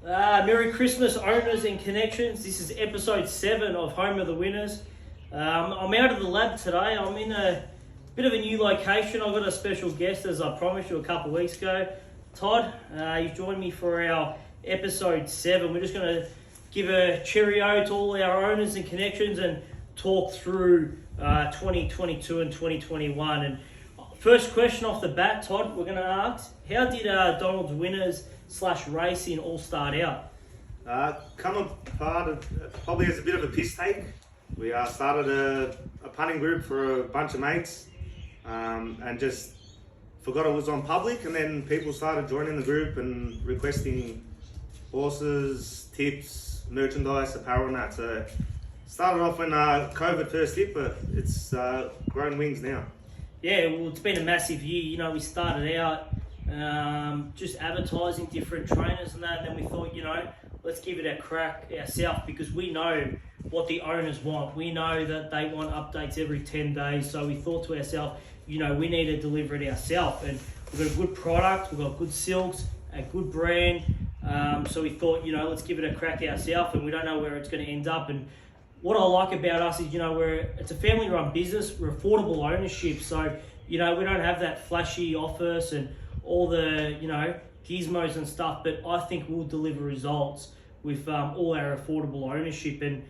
Merry Christmas, owners and connections. This is episode 7 of Home of the Winners. I'm out of the lab today. I'm in a bit of a new location. I've got a special guest, as I promised you a couple of weeks ago. Todd, you've joined me for our episode 7. We're just going to give a cheerio to all our owners and connections and talk through 2022 and 2021. And first question off the bat, Todd, we're going to ask, how did Donald's Winners / racing all start out? Come apart probably as a bit of a piss take. We started a punting group for a bunch of mates and just forgot it was on public, and then people started joining the group and requesting horses, tips, merchandise, apparel and that. So started off when COVID first hit, but it's grown wings now. Yeah, well, it's been a massive year. You know, we started out just advertising different trainers and that, and then we thought, let's give it a crack ourselves, because we know what the owners want. We know that they want updates every 10 days, so we thought to ourselves, we need to deliver it ourselves, and we've got a good product, we've got good silks, a good brand, so we thought, let's give it a crack ourselves, and we don't know where it's going to end up. And what I like about us is, it's a family-run business, we're affordable ownership, so, we don't have that flashy office and all the, gizmos and stuff, but I think we'll deliver results with all our affordable ownership. And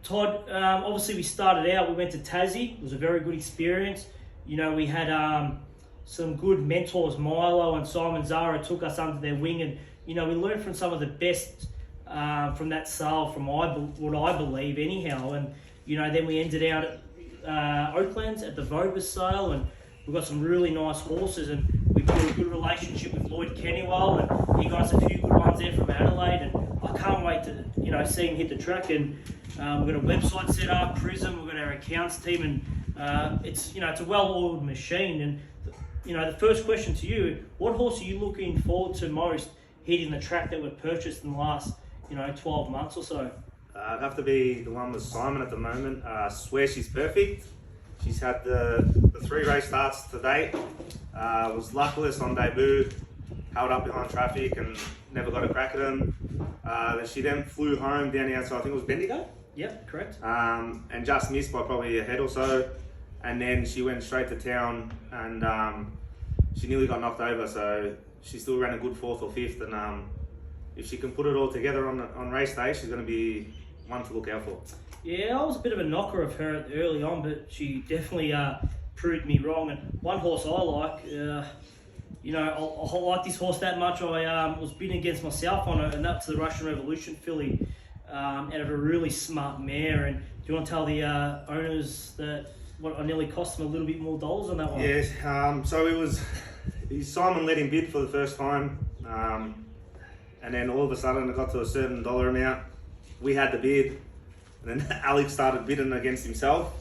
Todd, obviously we started out, we went to Tassie, it was a very good experience. We had some good mentors, Milo and Simon Zara took us under their wing, and, we learned from some of the best from that sale, from what I believe anyhow. And, then we ended out at Oaklands at the Vobis sale, and we've got some really nice horses, and we built a good relationship with Lloyd Kennywell, and he got us a few good ones there from Adelaide, and I can't wait to see him hit the track. And we've got a website set up, Prism, we've got our accounts team, and it's a well-oiled machine. And the first question to you, what horse are you looking forward to most hitting the track that we've purchased in the last 12 months or so? It'd have to be the one with Simon at the moment. Swear She's Perfect. She's had the 3 race starts to date. Was luckless on debut, held up behind traffic and never got a crack at him. She then flew home down the outside, I think it was Bendigo? Yep, correct. And just missed by probably a head or so. And then she went straight to town, and she nearly got knocked over, so she still ran a good 4th or 5th. And if she can put it all together on race day, she's going to be one to look out for. Yeah, I was a bit of a knocker of her early on, but she definitely proved me wrong. And one horse I like, I like this horse that much, I was bidding against myself on it, and that's the Russian Revolution filly, out of a really smart mare. And do you want to tell the owners that I nearly cost them a little bit more dollars on that one? Yes, so Simon let him bid for the first time, and then all of a sudden it got to a certain dollar amount. We had the bid. And then Alex started bidding against himself,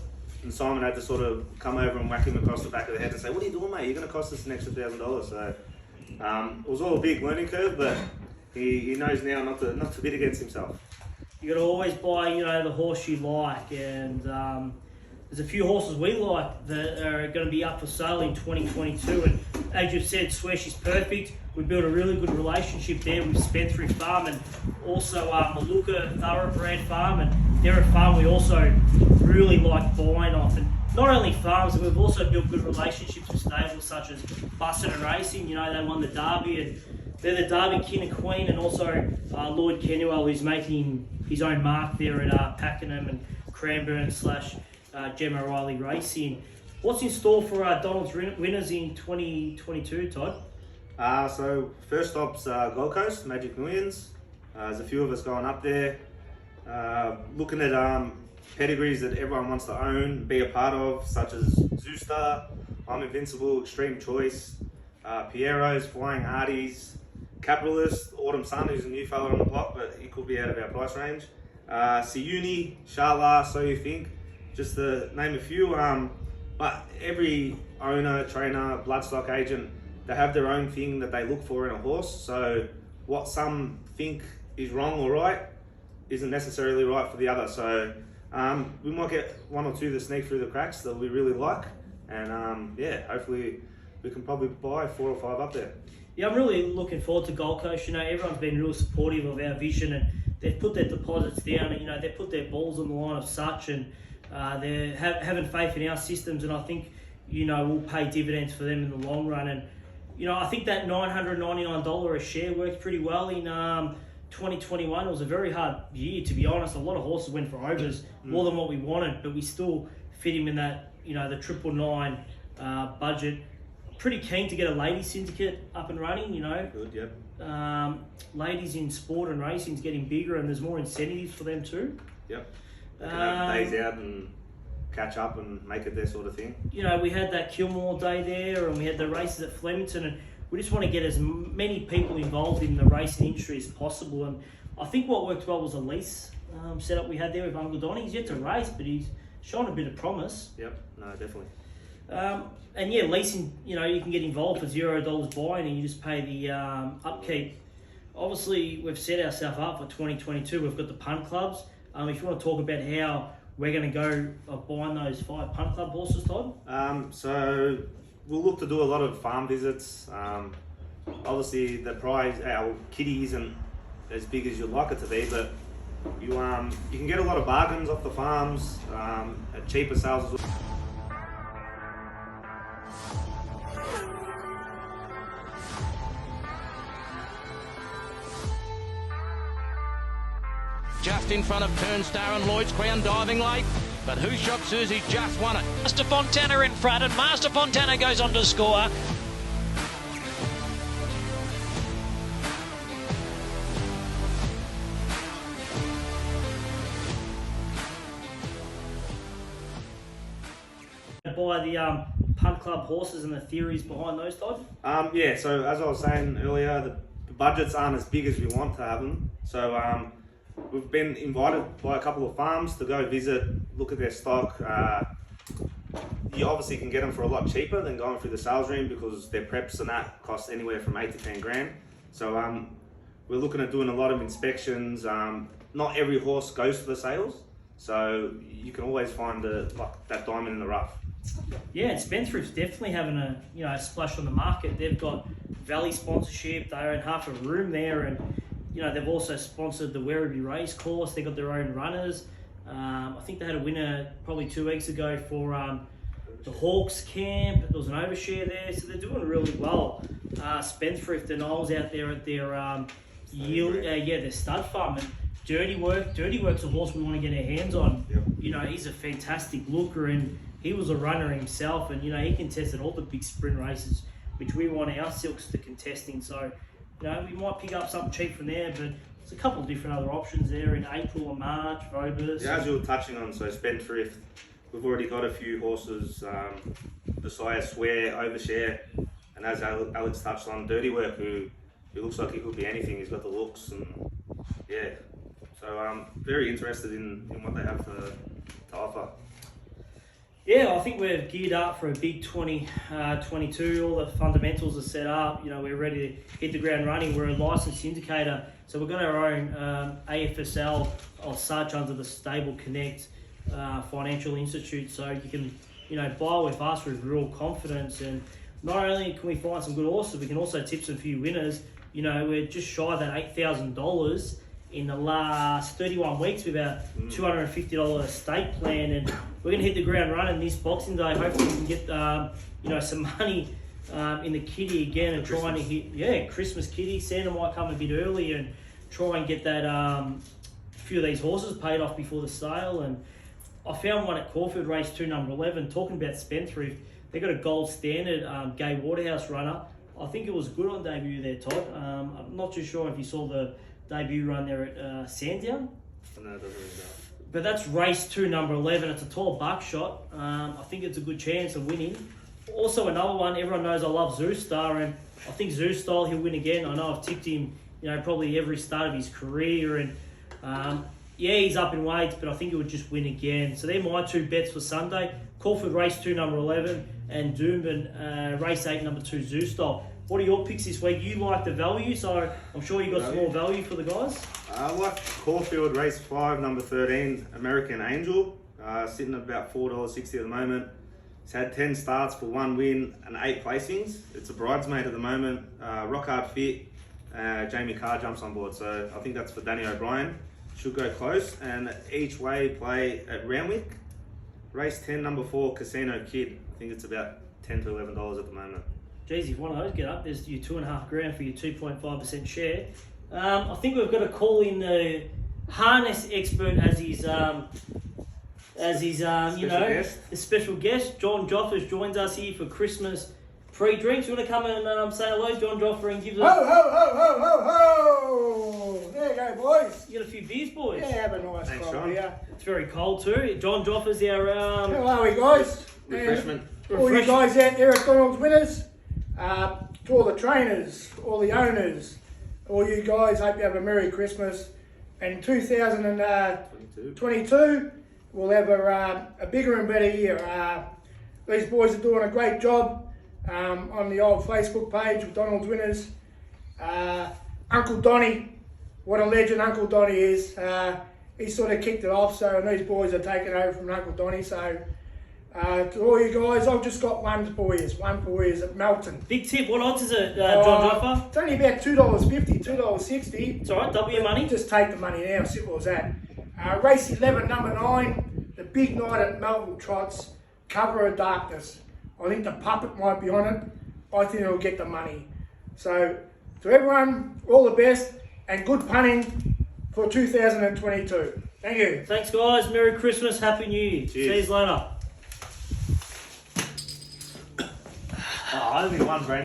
and Simon had to sort of come over and whack him across the back of the head and say, "What are you doing, mate? You're going to cost us an extra $1,000. So it was all a big learning curve, but he knows now not to bid against himself. You got to always buy, the horse you like, and there's a few horses we like that are going to be up for sale in 2022. And as you've said, Swear She's Perfect. We built a really good relationship there with Spenthry Farm, and also Maluka Thoroughbred Farm, and they're a farm we also really like buying off. And not only farms, we've also built good relationships with stables such as Bussin and Racing. They won the Derby, and they're the Derby King and Queen, and also Lloyd Kennywell, who's making his own mark there at Pakenham and Cranbourne / Gemma Riley Racing. What's in store for Donald's Winners in 2022, Todd? So first stop's Gold Coast, Magic Millions. There's a few of us going up there, looking at pedigrees that everyone wants to own, be a part of, such as Zoostar, I'm Invincible, Extreme Choice, Piero's, Flying Arties, Capitalist, Autumn Sun, who's a new fella on the block, but he could be out of our price range. Siuni, Shala, So You Think, just to name a few. But every owner, trainer, bloodstock agent, they have their own thing that they look for in a horse. So what some think is wrong or right isn't necessarily right for the other. So we might get 1 or 2 that sneak through the cracks that we really like. And hopefully we can probably buy 4 or 5 up there. Yeah, I'm really looking forward to Gold Coast. You know, everyone's been real supportive of our vision, and they've put their deposits down, and, you know, they've put their balls on the line of such, and they're having faith in our systems, and I think, you know, we'll pay dividends for them in the long run. And, you know, I think that $999 a share worked pretty well in 2021. It was a very hard year, to be honest. A lot of horses went for overs, more than what we wanted, but we still fit him in that, you know, the 999 budget. Pretty keen to get a ladies syndicate up and running, you know. Good, yep. Ladies in sport and racing is getting bigger, and there's more incentives for them too. Yep. They can have days out and catch up and make it their sort of thing. You know, we had that Kilmore day there, and we had the races at Flemington, and we just want to get as many people involved in the racing industry as possible. And I think what worked well was a lease setup we had there with Uncle Donny. He's yet to race, but he's shown a bit of promise. Yep, no, definitely. And yeah, leasing, you know, you can get involved for $0 buy-in, and you just pay the upkeep. Obviously, we've set ourselves up for 2022. We've got the punt clubs. If you want to talk about how we're going to go buying those 5 punt club horses, Todd? So we'll look to do a lot of farm visits. Obviously, the prize, our kitty isn't as big as you'd like it to be, but you can get a lot of bargains off the farms at cheaper sales as well. Just in front of Turnstar and Lloyd's Crown diving late, but Who Shot Susie just won it. Master Fontana in front, and Master Fontana goes on to score. By the punt club horses and the theories behind those, Todd? Yeah, so as I was saying earlier, the budgets aren't as big as we want to have them. So we've been invited by a couple of farms to go visit, look at their stock. You obviously can get them for a lot cheaper than going through the sales room, because their preps and that cost anywhere from 8 to 10 grand. So we're looking at doing a lot of inspections. Not every horse goes to the sales, so you can always find that diamond in the rough. Yeah, and Spendthrift's definitely having a splash on the market. They've got Valley sponsorship. They own half a room there, and they've also sponsored the Werribee race course. They got their own runners. I think they had a winner probably 2 weeks ago for the Hawks camp. There was an overshare there, so they're doing really well. Spendthrift and I was out there at their their stud farm. And Dirty Work's a horse we want to get our hands on. Yep. He's a fantastic looker, and he was a runner himself, and he contested all the big sprint races, which we want our silks to contest in. So, we might pick up something cheap from there, but there's a couple of different other options there in April or March, Robus. Yeah, as you were touching on, so Spendthrift, we've already got a few horses, Messiah, Swear, Overshare, and as Alex touched on, Dirty Work, who looks like he could be anything. He's got the looks, and yeah. So I'm very interested in what they have to offer. Yeah, I think we're geared up for a big 2022. All the fundamentals are set up. We're ready to hit the ground running. We're a licensed syndicator, so we've got our own AFSL or such under the Stable Connect Financial Institute. So you can, buy with us with real confidence. And not only can we find some good horses, we can also tip some few winners. We're just shy of that $8,000 in the last 31 weeks with our $250 estate plan, and we're going to hit the ground running this Boxing Day. Hopefully we can get some money in the kitty again, and trying to hit Christmas kitty. Santa might come a bit early and try and get that few of these horses paid off before the sale. And I found one at Caulfield Race 2, number 11. Talking about Spendthrift, they got a gold standard Gay Waterhouse runner. I think it was good on debut there, Todd. I'm not too sure if you saw the debut run there at Sandown. No, it doesn't really go. But that's race 2, number 11. It's a tall buckshot. I think it's a good chance of winning. Also, another one, everyone knows I love Zoostar, and I think Zoostyle, he'll win again. I know I've tipped him, probably every start of his career, and he's up in weights, but I think he would just win again. So they're my 2 bets for Sunday. Caulfield Race 2, number 11, and Doomben, Race 8, number 2, Zoostyle. What are your picks this week? You like the value, so I'm sure you got some more value for the guys. I like Caulfield Race 5, number 13, American Angel, sitting at about $4.60 at the moment. He's had 10 starts for 1 win and 8 placings. It's a bridesmaid at the moment. Rock hard fit. Jamie Carr jumps on board, so I think that's for Danny O'Brien. Should go close. And each way play at Randwick. Race 10, number 4, Casino Kid. I think it's about $10 to $11 at the moment. Geez, if one of those get up, there's your $2.5 for your 2.5% share. I think we've got to call in the harness expert as his guest. the special guest. John Joffers joins us here for Christmas pre-drinks. You want to come and say hello, John Joffer, and give us... Ho, ho, ho, ho, ho, ho! There you go, boys. You got a few beers, boys. Yeah, have a nice Thanks, time Sean. here. It's very cold too. John Joffer's our... How are we, guys? Refreshment. All you guys out there at Donald's Winners, to all the trainers, all the owners, all you guys, hope you have a Merry Christmas. And 2022, we'll have a bigger and better year. These boys are doing a great job on the old Facebook page with Donald's Winners. Uncle Donny, what a legend Uncle Donny is. He sort of kicked it off, so these boys are taking over from Uncle Donny. So to all you guys, I've just got one for you at Melton. Big tip. What odds is it, John Joffer? It's only about $2.50, $2.60. It's all right. Double your money. Just take the money now, simple as that. Race 11, number 9, the big night at Melton Trots, Cover of Darkness. I think the puppet might be on it. I think it'll get the money. So, to everyone, all the best and good punning for 2022. Thank you. Thanks, guys. Merry Christmas. Happy New Year. Cheers. See you later. Oh, only one, Brandon.